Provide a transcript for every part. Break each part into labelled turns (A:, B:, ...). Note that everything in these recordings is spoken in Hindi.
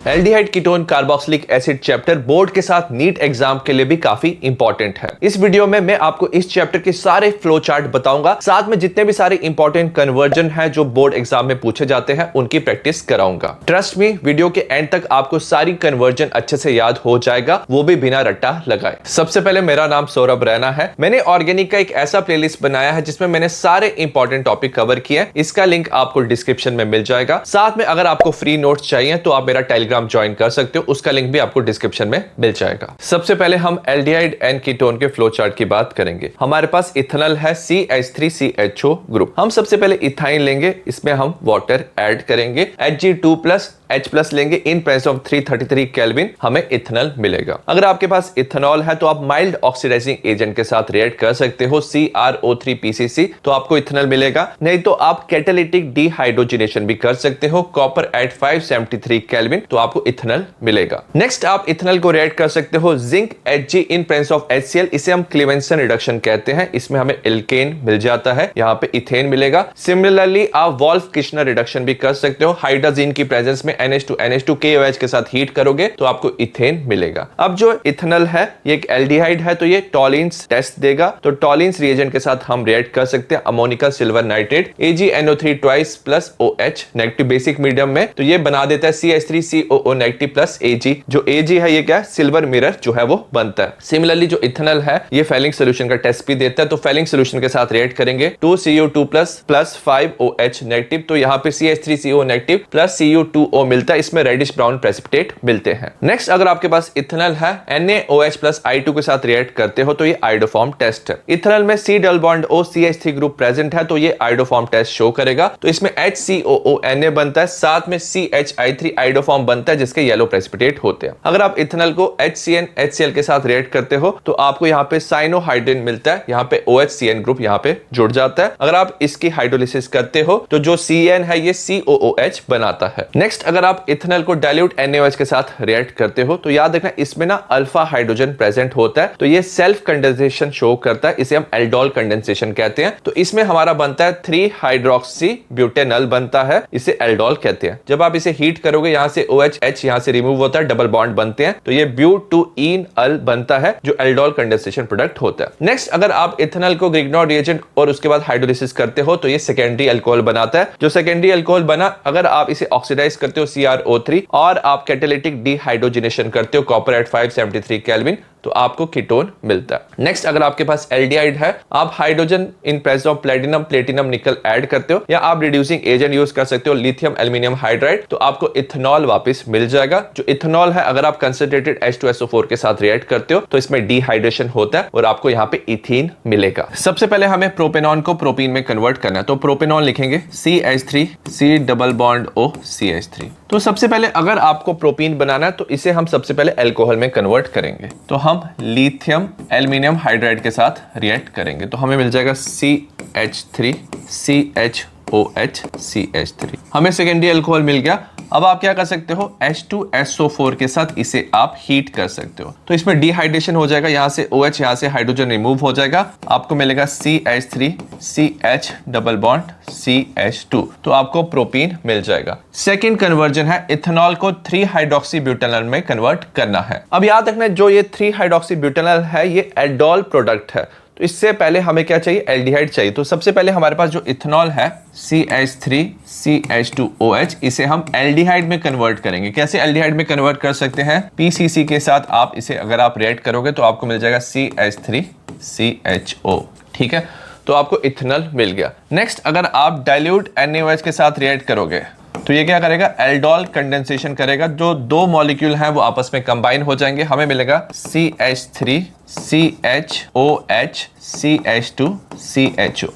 A: Aldehyde ketone carboxylic acid chapter board के साथ नीट एग्जाम के लिए भी काफी इंपॉर्टेंट है। इस वीडियो में मैं आपको इस चैप्टर के सारे फ्लो चार्ट बताऊंगा, साथ में जितने भी सारे इंपॉर्टेंट कन्वर्जन हैं जो बोर्ड एग्जाम में पूछे जाते हैं उनकी प्रैक्टिस कराऊंगा। ट्रस्ट मी, वीडियो के एंड तक आपको सारी कन्वर्जन अच्छे से याद हो जाएगा, वो भी बिना रट्टा लगाए। सबसे पहले मेरा नाम सौरभ रैना है। मैंने ऑर्गेनिक का एक ऐसा प्लेलिस्ट बनाया है जिसमें मैंने सारे इंपॉर्टेंट टॉपिक कवर किए। इसका लिंक आपको डिस्क्रिप्शन में मिल जाएगा। साथ में अगर आपको फ्री नोट्स चाहिए तो आप मेरा टेलीग्राम ज्वाइन कर सकते हो, उसका लिंक भी आपको डिस्क्रिप्शन में मिल जाएगा। सबसे पहले हम एल्डिहाइड एंड कीटोन के फ्लो चार्ट की बात करेंगे। हमारे पास इथेनॉल है CH3CHO ग्रुप। हम सबसे पहले इथाइन लेंगे, इसमें हम वाटर ऐड करेंगे, Hg2+ H+ लेंगे। इन प्रेजेंस ऑफ 333 केल्विन हमें इथेनॉल मिलेगा। अगर आपके पास इथेनॉल है तो आप माइल्ड ऑक्सीडाइजिंग एजेंट के साथ रिएक्ट कर सकते हो, CrO3PCC, तो आपको इथेनॉल मिलेगा। नहीं तो आप कैटालिटिक डिहाइड्रोजनेशन भी कर सकते हो, कॉपर एट 573 केल्विन, तो आपको इथेनॉल मिलेगा। नेक्स्ट आप इथेनॉल को रिएक्ट कर सकते हो zinc Hg in presence of HCl, इसे हम क्लीवेंसन रिडक्शन कहते हैं। इसमें हमें एल्केन मिल जाता है, यहाँ पे इथेन मिलेगा। सिमिलरली आप वॉल्फ किश्नर रिडक्शन भी कर सकते हो, हाइड्रोजन की प्रेजेंस में NH2 KOH के साथ हीट करोगे तो आपको इथेन मिलेगा। अब जो इथेनॉल है ये एक एल्डिहाइड है, तो ये टॉलिन्स टेस्ट देगा। तो टॉलिन्स रिएजेंट के साथ हम रिएक्ट कर सकते हैं ammoniacal silver nitrate AgNO3 twice plus OH negative basic medium में, तो ये बना देता है CH3COO नेगेटिव प्लस Ag। जो Ag है ये क्या है, सिल्वर मिरर जो है वो बनता है। सिमिलरली जो इथेनॉल है ये फेलिंग सोल्यूशन का टेस्ट भी देता है, तो फेलिंग सोल्यूशन के साथ रिएक्ट करेंगे 2Cu2+ प्लस 5OH नेगेटिव, तो यहाँ पे CH3CO नेगेटिव प्लस Cu2O मिलता है। इसमें रेडिश ब्राउन प्रेसिपिटेट मिलते हैं। नेक्स्ट अगर आपके पास इथेनॉल है NaOH प्लस I2 के साथ रिएक्ट करते हो तो ये आइडोफॉर्म टेस्ट है। इथेनॉल में C double bond O CH3 group present है, तो ये आइडोफॉर्म टेस्ट शो करेगा। तो इसमें HCOONa बनता है, साथ में CHI3 आइडोफॉर्म बनता है जिसके येलो प्रेसिपिटेट होते हैं। अगर आप इथेनॉल को HCnHCl के साथ रिएक्ट करते हो तो आपको यहाँ पे साइनोहाइड्रिन मिलता है, यहाँ पे OHCN ग्रुप यहाँ पे जुड़ जाता है। अगर आप इसकी हाइड्रोलिसिस करते हो तो जो CN है ये COOH बनाता है। नेक्स्ट अगर आप इथेनॉल को डाइल्यूट NaOH के साथ रिएक्ट करते हो तो याद रखना इसमें ना अल्फा हाइड्रोजन प्रेजेंट होता है, तो ये सेल्फ कंडेंसेशन शो करता है, इसे हम एल्डोल कंडेंसेशन कहते हैं। तो इसमें हमारा बनता है 3 हाइड्रोक्सी ब्यूटेनॉल बनता है, इसे एल्डोल कहते हैं। जब आप इसे हीट करोगे यहाँ से OH यहाँ से रिमूव होता है, डबल बॉन्ड बनते हैं, तो ये ब्यूटूइनअल बनता है जो एल्डोल कंडेंसेशन प्रोडक्ट होता है। नेक्स्ट अगर आप इथेनॉल को ग्रिग्नॉल रिएजेंट और उसके बाद हाइड्रोलिसिस करते हो तो ये सेकेंडरी अल्कोहल बनाता है। जो सेकेंडरी अल्कोहल बना, अगर आप इसे ऑक्सीडाइज करते हो CrO3 और आप कैटालिटिक डिहाइड्रोजनेशन करते हो कॉपर एट 573 केल्विन, तो आपको कीटोन मिलता है। नेक्स्ट अगर आपके पास एल्डिहाइड है, आप hydrogen in presence of platinum platinum निकल ऐड करते हो, या आप रिड्यूसिंग एजेंट यूज कर सकते हो लिथियम एल्यूमिनियम हाइड्राइड, तो आपको इथेनॉल वापस मिल जाएगा। जो इथेनॉल है अगर आप कंसंट्रेटेड H2SO4 के साथ रिएक्ट करते हो तो इसमें डिहाइड्रेशन होता है और आपको यहाँ पे इथीन मिलेगा। सबसे पहले हमें प्रोपेनॉन को प्रोपीन में कन्वर्ट करना है, तो प्रोपेनॉन लिखेंगे CH3 C double bond O CH3। तो सबसे पहले अगर आपको प्रोपीन बनाना है तो इसे हम सबसे पहले अल्कोहल में कन्वर्ट करेंगे, तो हम लिथियम एल्यूमिनियम हाइड्राइड के साथ रिएक्ट करेंगे, तो हमें मिल जाएगा CH3 CHOH CH3। हमें सेकेंडरी अल्कोहल मिल गया। अब आप क्या कर सकते हो, H2SO4 के साथ इसे आप हीट कर सकते हो, तो इसमें डिहाइड्रेशन हो जाएगा, यहाँ से OH यहाँ से हाइड्रोजन रिमूव हो जाएगा, आपको मिलेगा CH3 CH double bond CH2, तो आपको प्रोपीन मिल जाएगा। सेकेंड कन्वर्जन है इथेनॉल को 3 हाइड्रोक्सी ब्यूटेनॉल में कन्वर्ट करना है। अब याद रखना जो ये 3 हाइड्रोक्सी ब्यूटेनॉल है ये एल्डोल प्रोडक्ट है, तो इससे पहले हमें क्या चाहिए, एल्डिहाइड चाहिए। तो सबसे पहले हमारे पास जो इथेनॉल है CH3 CH2OH, इसे हम एल्डिहाइड में कन्वर्ट करेंगे। कैसे एल्डिहाइड में कन्वर्ट कर सकते हैं, PCC के साथ आप इसे अगर आप रिएक्ट करोगे तो आपको मिल जाएगा CH3 CHO, ठीक है, तो आपको इथेनॉल मिल गया। नेक्स्ट अगर आप डाइल्यूट NaOH के साथ रिएक्ट करोगे तो ये क्या करेगा, एल्डोल कंडेंसेशन करेगा, जो दो मॉलिक्यूल हैं वो आपस में कंबाइन हो जाएंगे, हमें मिलेगा CH3 CHOH CH2 CHO,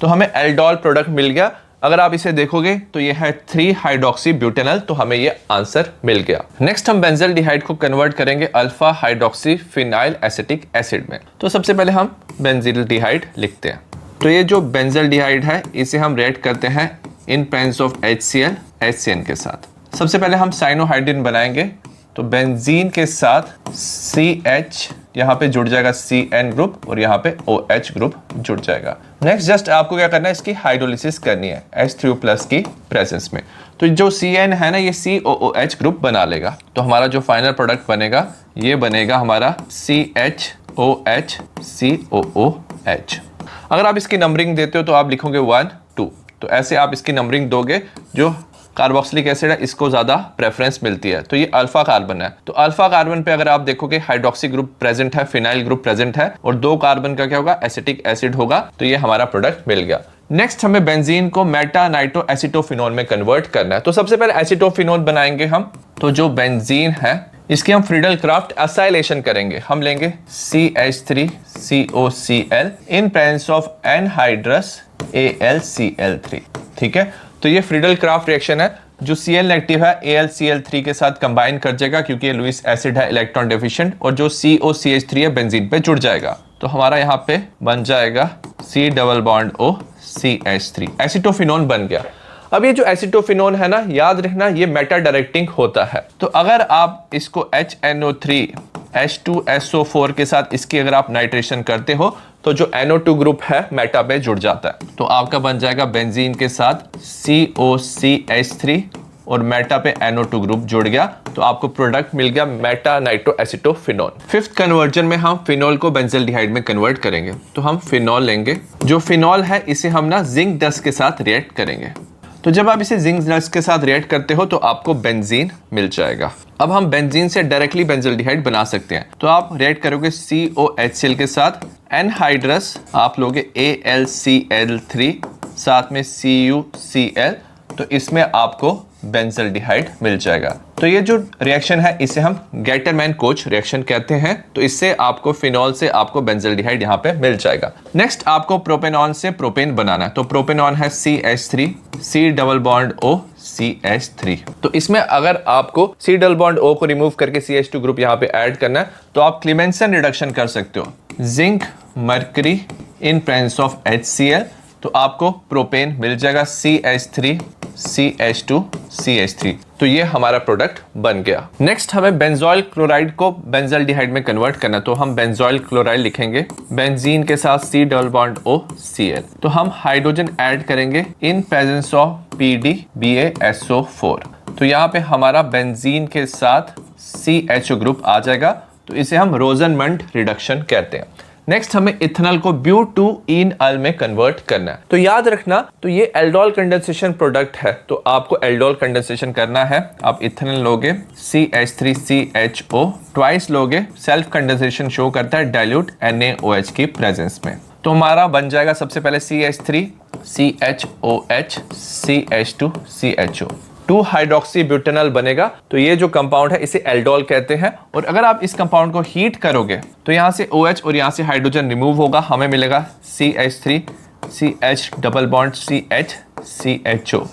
A: तो हमें एल्डोल प्रोडक्ट मिल गया। अगर आप इसे देखोगे तो ये है 3 हाइड्रोक्सी ब्यूटेनॉल, तो हमें ये आंसर मिल गया। नेक्स्ट हम बेंजल्डिहाइड को कन्वर्ट करेंगे alpha hydroxy phenyl acetic acid में, तो सबसे पहले हम बेंजल्डिहाइड लिखते हैं। तो ये जो बेंजल्डिहाइड है इसे हम रिएक्ट करते हैं in presence of HCl HCN के साथ। सबसे पहले हम साइनोहाइड्रिन बनाएंगे, तो बेंजीन के साथ CH यहाँ पे जुड़ जाएगा CN ग्रुप और यहाँ पे OH ग्रुप जुड़ जाएगा। नेक्स्ट जस्ट आपको क्या करना है, इसकी हाइड्रोलिसिस करनी है H3O+ की प्रेजेंस में। तो जो CN है ना, ये COOH ग्रुप बना लेगा। तो हमारा जो फाइनल प्रोडक्ट बनेगा ये बनेगा हमारा CHOH COOH। अगर आप इसकी नंबरिंग देते हो तो आप लिखोगे 1 2, तो ऐसे आप इसकी नंबरिंग दोगे। जो कार्बोक्सिलिक एसिड है इसको ज़्यादा प्रेफरेंस मिलती है। तो ये अल्फा कार्बन है, तो अल्फा कार्बन पे अगर आप देखोगे हाइड्रोक्सी ग्रुप प्रेजेंट है, फिनाइल ग्रुप प्रेजेंट है और 2 कार्बन का क्या होगा, एसिटिक एसिड होगा। तो ये हमारा प्रोडक्ट मिल गया। नेक्स्ट हमें बेंजीन को मेटा नाइट्रो एसिटोफिनोल में कन्वर्ट करना है। तो सबसे पहले एसिटोफिनोल बनाएंगे हम। तो जो बेंजीन है इसकी हम फ्रीडल क्राफ्ट एसाइलेशन करेंगे। हम लेंगे CH3COCl in presence of anhydrous AlCl3। ठीक है, तो ये फ्रीडल क्राफ्ट रिएक्शन है। जो Cl नेगेटिव है AlCl3 के साथ कंबाइन कर जाएगा क्योंकि ये लुईस एसिड है, इलेक्ट्रॉन डेफिशिएंट, और जो COCH3 है बेंजीन पे जुड़ जाएगा। तो हमारा यहाँ पे बन जाएगा C+O CH3, एसिटोफिनोन बन गया। अब ये जो एसिटोफिनोन है ना, याद रखना ये मेटा डायरेक्टिंग होता है। तो अगर आप इसको HNO3 H2SO4 के साथ इसकी अगर आप नाइट्रेशन करते हो तो जो NO2 ग्रुप है मेटा पे जुड़ जाता है। तो आपका बन जाएगा बेंजीन के साथ COCH3 और मेटा पे NO2 ग्रुप जुड़ गया। तो आपको प्रोडक्ट मिल गया मेटा नाइट्रो एसिटोफिनोल। फिफ्थ कन्वर्जन में हम फिनोल को बेंजल्डिहाइड में कन्वर्ट करेंगे। तो हम फिनोल लेंगे। जो फिनोल है इसे हम ना जिंक डस्ट के साथ रिएक्ट करेंगे। तो जब आप इसे जिंक डस्ट के साथ रिएक्ट करते हो तो आपको बेंजीन मिल जाएगा। अब हम बेंजीन से डायरेक्टली बेंजल्डिहाइड बना सकते हैं। तो आप रिएक्ट करोगे COHCl के साथ, एनहाइड्रस आप लोगे AlCl3 साथ में CuCl, तो इसमें आपको बेंजल्डिहाइड मिल जाएगा। तो ये जो रिएक्शन है इसे हम गेटरमैन कोच रिएक्शन कहते हैं। तो इससे आपको फिनोल से आपको बेंजल्डिहाइड यहाँ पे मिल जाएगा। नेक्स्ट आपको प्रोपेनॉन से प्रोपेन बनाना है। तो प्रोपेनॉन है CH3 C+O CH3। तो इसमें अगर आपको C+O को रिमूव करके CH2 ग्रुप यहाँ पे ऐड करना है तो आप क्लीमेंसन रिडक्शन कर सकते हो। Zinc mercury in presence of HCl, तो आपको प्रोपेन मिल जाएगा CH3 CH2 CH3। तो ये हमारा प्रोडक्ट बन गया। नेक्स्ट हमें बेंजोइल क्लोराइड को बेंजल्डिहाइड में कन्वर्ट करना। तो हम बेंजोइल क्लोराइड लिखेंगे बेंजीन के साथ C+O Cl। तो हम हाइड्रोजन ऐड करेंगे इन प्रेजेंस ऑफ PDBaSO4। तो यहाँ पे हमारा बेंजीन के साथ CHO ग्रुप आ जाएगा। तो इसे हम रोजनमंड रिडक्शन कहते हैं। नेक्स्ट हमें इथेनॉल को ब्यूटूइनअल में कन्वर्ट करना है। तो याद रखना, तो ये एल्डोल कंडेंसेशन प्रोडक्ट है। तो आपको एल्डोल कंडेंसेशन करना है। आप इथेनॉल लोगे CH3CHO ट्वाइस लोगे, सेल्फ कंडेंसेशन शो करता है डाइल्यूट NaOH की प्रेजेंस में। तो हमारा बन जाएगा सबसे पहले CH3 CHOH CH2 CHO, 2 hydroxy butanol बनेगा। तो ये जो कंपाउंड है इसे एल्डोल कहते हैं। और अगर आप इस कंपाउंड को हीट करोगे तो यहाँ से OH और यहाँ से हाइड्रोजन रिमूव होगा, हमें मिलेगा CH3 CH CHO।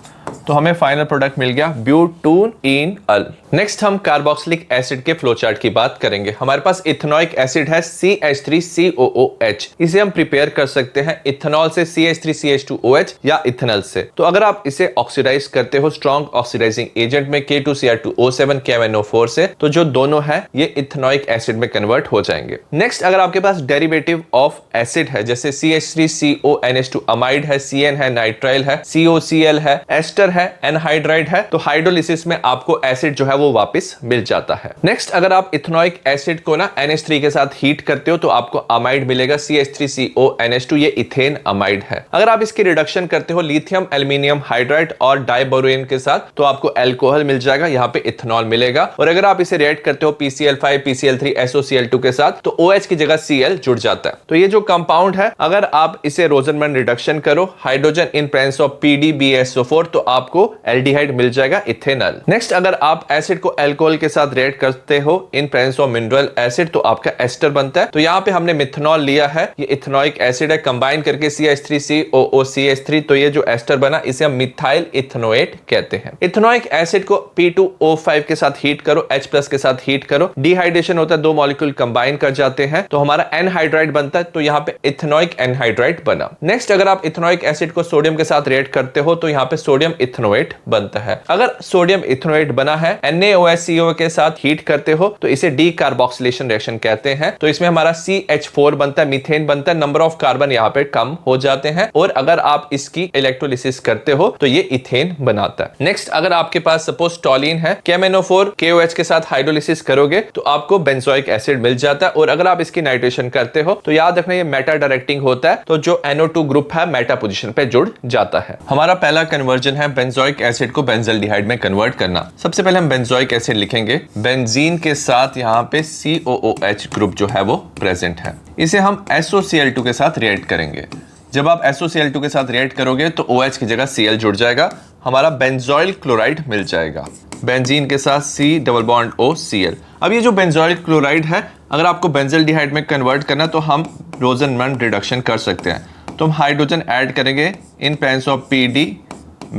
A: तो हमें फाइनल प्रोडक्ट मिल गया ब्यूटूइनअल। नेक्स्ट हम कार्बोक्सिलिक एसिड के फ्लोचार्ट की बात करेंगे। हमारे पास इथेनोइक एसिड है CH3COOH। इसे हम प्रिपेयर कर सकते हैं इथेनॉल से CH3CH2OH या इथेनॉल से। तो अगर आप इसे ऑक्सीडाइज करते हो स्ट्रॉन्ग ऑक्सीडाइजिंग एजेंट में K2Cr2O7 KMnO4 से, तो जो दोनों है ये इथेनोइक एसिड में कन्वर्ट हो जाएंगे। नेक्स्ट अगर आपके पास डेरिवेटिव ऑफ एसिड है जैसे CH3CONH2 अमाइड है, CN है, नाइट्राइल है, COCl है, एस्टर है, एनहाइड्राइड है, तो हाइड्रोलिसिस में आपको एसिड जो है वो वापस मिल जाता है। नेक्स्ट अगर आप इथेनोइक एसिड को ना NH3 के साथ हीट करते हो तो आपको अमाइड मिलेगा CH3CONH2, ये इथेन अमाइड है। अगर आप इसकी रिडक्शन करते हो लिथियम एल्यूमिनियम हाइड्राइड और डाइबोरोइन के साथ तो आपको एल्कोहल मिल जाएगा, यहाँ पे इथेनॉल मिलेगा। और अगर आप इसे रिएक्ट करते हो PCl5 PCl3 SOCl2 के साथ तो OH की जगह Cl जुड़ जाता है। तो ये जो कंपाउंड है अगर आप इसे रोजनमैन रिडक्शन करो hydrogen in presence of PDBaSO4 तो आपको एल्डिहाइड मिल जाएगा इथेनॉल। नेक्स्ट अगर आप एसिड को अल्कोहल के साथ रिएक्ट करते हो in presence of mineral acid तो आपका एस्टर बनता है। तो यहाँ पे हमने मिथेनॉल लिया है, ये इथेनोइक एसिड है, कंबाइन करके CH3COOCH3, तो ये जो एस्टर बना इसे हम मिथाइल इथेनोएट कहते हैं। इथेनोइक एसिड को P2O5 के साथ हीट करो, H+ के साथ हीट करो, डिहाइड्रेशन होता है, 2 मॉलिक्यूल कंबाइन कर जाते हैं तो हमारा एनहाइड्राइड बनता है। तो यहाँ पे इथेनोइक एनहाइड्राइड बना। नेक्स्ट अगर आप इथेनोइक एसिड को सोडियम के साथ रिएक्ट करते हो तो यहाँ पे सोडियम इथेनोएट बनता है। अगर सोडियम इथेनोएट बना है NaOHCO के साथ हीट करते हो तो इसे डीकार्बोक्सिलेशन रिएक्शन कहते हैं। तो इसमें हमारा CH4 बनता है, मीथेन बनता है, नंबर ऑफ कार्बन यहाँ पे कम हो जाते हैं और अगर आप इसकी इलेक्ट्रोलिसिस करते हो तो ये इथेन बनाता है। नेक्स्ट, अगर आपके पास सपोज टॉलिन है, KMnO4 KOH के साथ हाइड्रोलिसिस करोगे तो आपको बेंजोइक एसिड मिल जाता है और अगर आप इसकी नाइट्रेशन करते हो तो याद रखना ये मेटा डायरेक्टिंग होता है, तो जो NO2 ग्रुप है मेटा पोजीशन पे जुड़ जाता है। हमारा पहला कन्वर्जन है बेंजोइक एसिड को बेंजल्डिहाइड में कन्वर्ट करना। सबसे पहले हम बेंजोइक एसिड लिखेंगे, बेंजीन के साथ यहाँ पे COOH ग्रुप जो है वो प्रेजेंट है। इसे हम SOCl2 के साथ रिएक्ट करेंगे। जब आप SOCl2 के साथ रिएक्ट करोगे तो OH की जगह Cl जुड़ जाएगा, हमारा बेंजोइल क्लोराइड मिल जाएगा। बेंजीन के साथ C double bond O Cl। अब ये जो बेंजोइल क्लोराइड है अगर आपको बेंजल्डिहाइड में कन्वर्ट करना तो हम रोजनमैन रिडक्शन कर सकते हैं। तो हम हाइड्रोजन ऐड करेंगे in presence of PD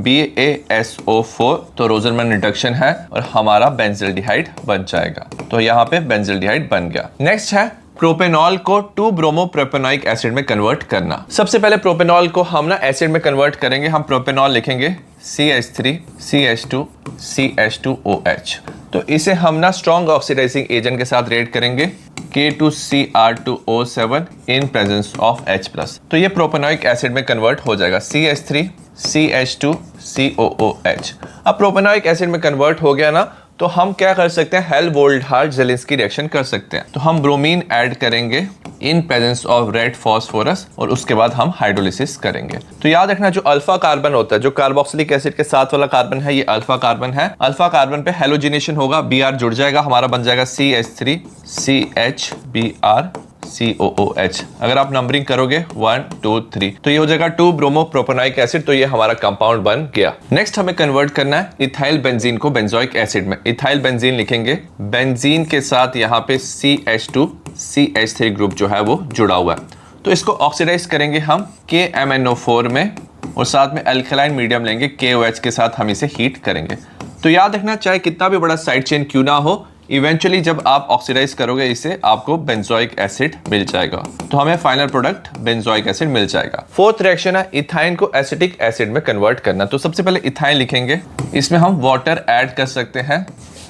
A: BaSO4, तो रोजनमैन रिडक्शन है और हमारा बेंजल्डिहाइड बन जाएगा। तो यहाँ पे बेंजल्डिहाइड बन गया। नेक्स्ट है प्रोपेनॉल को 2-ब्रोमो-प्रोपेनॉइक एसिड में कन्वर्ट करना। सबसे पहले प्रोपेनॉल को हम ना एसिड में कन्वर्ट करेंगे। हम प्रोपेनॉल लिखेंगे CH3 CH2 CH2OH। तो इसे हम ना स्ट्रॉन्ग ऑक्सीडाइजिंग एजेंट के साथ रिएक्ट करेंगे K2Cr2O7 in presence of H+। तो ये प्रोपेनॉइक एसिड में कन्वर्ट हो जाएगा CH3 CH2 COOH। अब प्रोपेनॉइक एसिड में कन्वर्ट हो गया ना तो हम क्या कर सकते हैं, हेल्महोल्ट्ज-जेलिंस्की रिएक्शन कर सकते हैं। तो हम ब्रोमीन ऐड करेंगे in presence of red phosphorus और उसके बाद हम हाइड्रोलिसिस करेंगे। तो याद रखना जो अल्फा कार्बन होता है, जो कार्बोक्सिलिक एसिड के साथ वाला कार्बन है, ये अल्फा कार्बन है। अल्फा कार्बन पे हेलोजिनेशन होगा, Br जुड़ जाएगा, हमारा बन जाएगा CH3 CHBr COOH। अगर आप नंबरिंग करोगे 1 2 3 तो ये हो जाएगा 2-ब्रोमो-प्रोपेनॉइक एसिड। तो ये हमारा कंपाउंड बन गया। नेक्स्ट हमें कन्वर्ट करना है इथाइल बेंजीन को बेंजोइक एसिड में। इथाइल बेंजीन लिखेंगे, बेंजीन के साथ यहाँ पे CH2 CH3 ग्रुप जो है वो जुड़ा हुआ है। तो इसको ऑक्सीडाइज करेंगे हम KMnO4 में और साथ में अल्कलाइन मीडियम लेंगे KOH के साथ हम इसे हीट करेंगे। तो याद रखना चाहे कितना भी बड़ा साइड चेन क्यों ना हो, इवेंचुअली जब आप ऑक्सीडाइज करोगे इसे आपको बेंजोइक एसिड मिल जाएगा। तो हमें फाइनल प्रोडक्ट बेंजोइक एसिड मिल जाएगा। फोर्थ रिएक्शन है इथाइन को एसिटिक एसिड में कन्वर्ट करना। तो सबसे पहले इथाइन लिखेंगे, इसमें हम वाटर ऐड कर सकते हैं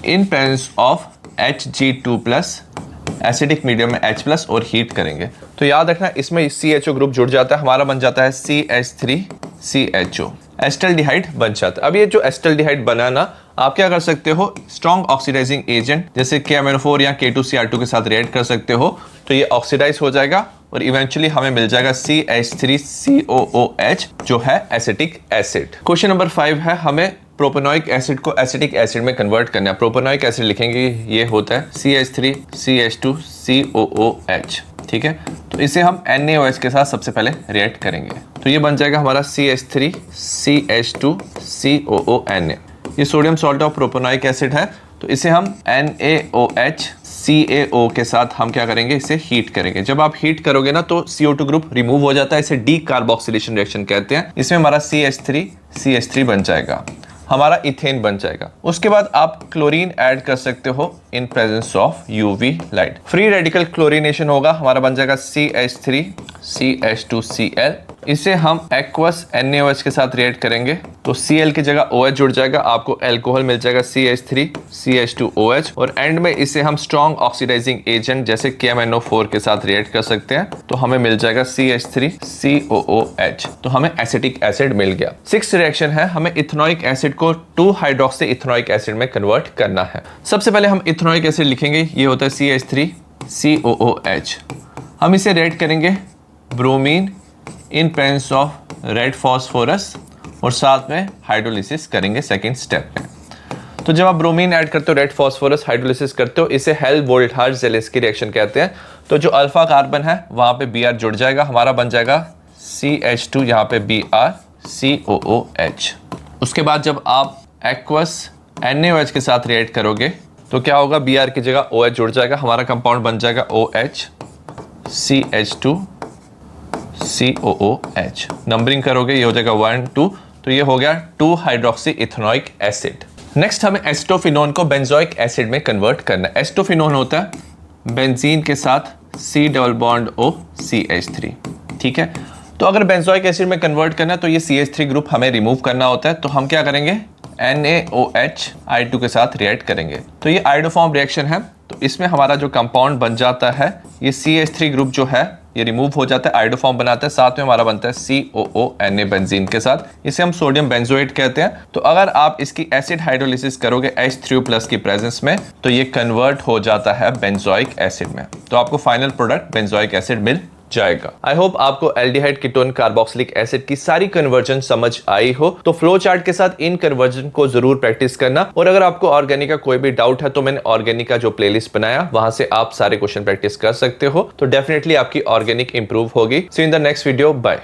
A: in presence of Hg2+, acidic medium में H+ और हीट करेंगे। तो याद रखना इसमें CHO ग्रुप जुड़ जाता है, हमारा बन जाता है CH3 CHO, एस्टल्डिहाइड बन जाता है। अब ये जो एस्टल्डिहाइड बना ना, आप क्या कर सकते हो, स्ट्रॉन्ग ऑक्सीडाइजिंग एजेंट जैसे KMnO4 या K2Cr2 के साथ रिएक्ट कर सकते हो। तो ये ऑक्सीडाइज हो जाएगा और इवेंचुअली हमें मिल जाएगा CH3 COOH जो है एसिटिक एसिड। क्वेश्चन नंबर 5 है, हमें प्रोपेनॉइक एसिड को एसिटिक एसिड में कन्वर्ट करना है। प्रोपेनॉइक एसिड लिखेंगे, ये होता है CH3 CH2 COOH। ठीक है, तो इसे हम NaOH के साथ सबसे पहले रिएक्ट करेंगे। तो ये बन जाएगा हमारा CH3 CH2 COONA। ये सोडियम सॉल्ट ऑफ प्रोपेनॉइक एसिड है। तो इसे हम NaOH CaO के साथ हम क्या करेंगे, इसे हीट करेंगे। जब आप हीट करोगे ना तो CO2 ग्रुप रिमूव हो जाता है, इसे डीकार्बोक्सिलेशन रिएक्शन कहते हैं। इसमें हमारा CH3 CH3 बन जाएगा, हमारा इथेन बन जाएगा। उसके बाद आप क्लोरीन ऐड कर सकते हो in presence of UV light. Free radical chlorination होगा, हमारा बन जाएगा CH3 CH2Cl। इसे हम एक्वस NaOH के साथ रिएक्ट करेंगे तो Cl की जगह OH जुड़ जाएगा, आपको अल्कोहल मिल जाएगा CH3 CH2OH। और एंड में इसे हम स्ट्रॉन्ग ऑक्सीडाइजिंग एजेंट जैसे KMnO4 के साथ रिएक्ट कर सकते हैं तो हमें मिल जाएगा CH3 COOH। तो हमें एसिटिक एसिड मिल गया। 6th रिएक्शन है, हमें इथेनोइक एसिड को 2-हाइड्रोक्सी इथेनोइक एसिड में कन्वर्ट करना है। सबसे पहले हम इथेनोइक एसिड लिखेंगे, ये होता है CH3 COOH। हम इसे रिएक्ट करेंगे bromine in presence of red phosphorus और साथ में हाइड्रोलिसिस करेंगे सेकेंड स्टेप में। तो जब आप ब्रोमीन ऐड करते हो, रेड फॉस्फोरस हाइड्रोलिसिस करते हो, इसे हेल्महोल्ट्ज-जेलिंस्की रिएक्शन कहते हैं। तो जो अल्फा कार्बन है वहाँ पे Br जुड़ जाएगा, हमारा बन जाएगा CH2 यहाँ पे Br COOH। उसके बाद जब आप एक्वस NaOH के साथ रिएक्ट करोगे तो क्या होगा, Br की जगह OH जुड़ जाएगा, हमारा कंपाउंड बन जाएगा OH CH2 COOH। नंबरिंग करोगे ये हो जाएगा 1 2, तो ये हो गया 2-हाइड्रोक्सी इथेनोइक एसिड। नेक्स्ट हमें एस्टोफिनोन को बेंजोइक एसिड में कन्वर्ट करना है। एस्टोफिनोन होता है बेंजीन के साथ C double bond O CH3। ठीक है, तो अगर बेंजोइक एसिड में कन्वर्ट करना है तो ये CH3 ग्रुप हमें रिमूव करना होता है, तो हम क्या करेंगे, NaOH I2 के साथ रिएक्ट करेंगे। तो ये आयोडोफॉर्म रिएक्शन है, तो इसमें हमारा जो कंपाउंड बन जाता है, ये CH3 ग्रुप जो है ये रिमूव हो जाता है, आयोडोफॉर्म बनाता है, साथ में हमारा बनता है COONA बेंजीन के साथ। इसे हम सोडियम बेंजोएट कहते हैं। तो अगर आप इसकी एसिड हाइड्रोलिसिस करोगे H3O+ की प्रेजेंस में, तो ये कन्वर्ट हो जाता है बेंजोइक एसिड में, तो आपको फाइनल प्रोडक्ट बेंजोइक एसिड मिल जाएगा। आई होप आपको एल्डिहाइड कीटोन कार्बोक्सिलिक एसिड की सारी कन्वर्जन समझ आई हो। तो फ्लो चार्ट के साथ इन कन्वर्जन को जरूर प्रैक्टिस करना, और अगर आपको ऑर्गेनिक का कोई भी डाउट है तो मैंने ऑर्गेनिक का जो प्लेलिस्ट बनाया वहां से आप सारे क्वेश्चन प्रैक्टिस कर सकते हो, तो डेफिनेटली आपकी ऑर्गेनिक इंप्रूव होगी। See in the next video, bye.